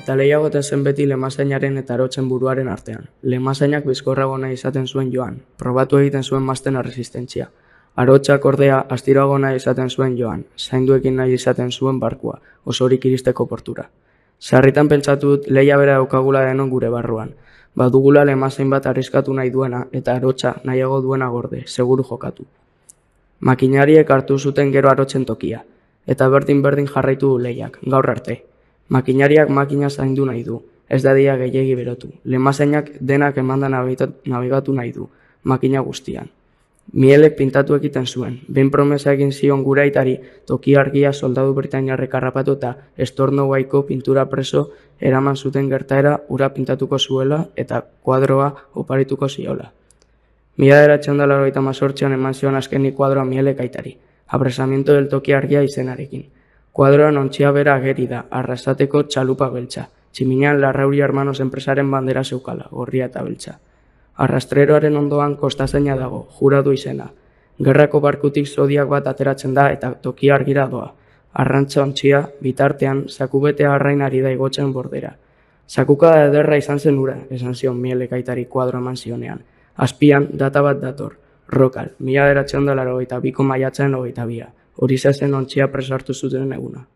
eta lehiagoten zen beti Lemazainaren eta Arotzen buruaren artean. Lemazainak bizkorrago nahi izaten zuen joan, probatu egiten zuen mazten erresistentzia. Arotzak ordea astirago nahi izaten zuen joan, zainduekin nahi izaten zuen barkua, osorik iristeko portura. Sarritan pentsatu dut lehia bera daukagula denon gure barruan. Badugula Lemazain bat arriskatu nahi duena eta Arotza nahiago duena gorde, seguru jokatu. Makinariek hartu zuten gero Arotzen tokia, eta berdin jarraitu du lehiak, gaur arte. Makinariak makina zaindu nahi du, ez dadia gehiegi berotu. Lemazainak denak emanda nabigatu nahi du, makina guztian. Mielek pintatu egiten zuen, behin promesa egin zion gure aitari toki argia soldadu britainiarrek harrapatu eta Stornowaiko pintura preso eraman zuten gertaera ura pintatuko zuela eta kuadroa oparituko ziola. 1988an eman zion azkenik kuadroa Mielek aitari, Apresamiento del toki argia izenarekin. Kuadroan ontzia bera ageri da, arrasateko txalupa beltza, tximinean Larrauri Hermanos enpresaren bandera zeukala, gorria eta beltza. Arrastreroaren ondoan kostazaina dago, juradu izena. Gerrako barkutik zodiak bat ateratzen da eta toki argira doa. Arrantza ontzia, bitartean, zakubetea arrainari da igotzen bordera. Zakuka ederra izan zen ura, esan zion Mielek aitari kuadro eman zionean. Azpian, data bat dator, Rokal, 1982ko maiatzaren 22. Horixe zen ontzia preso hartu zuten eguna.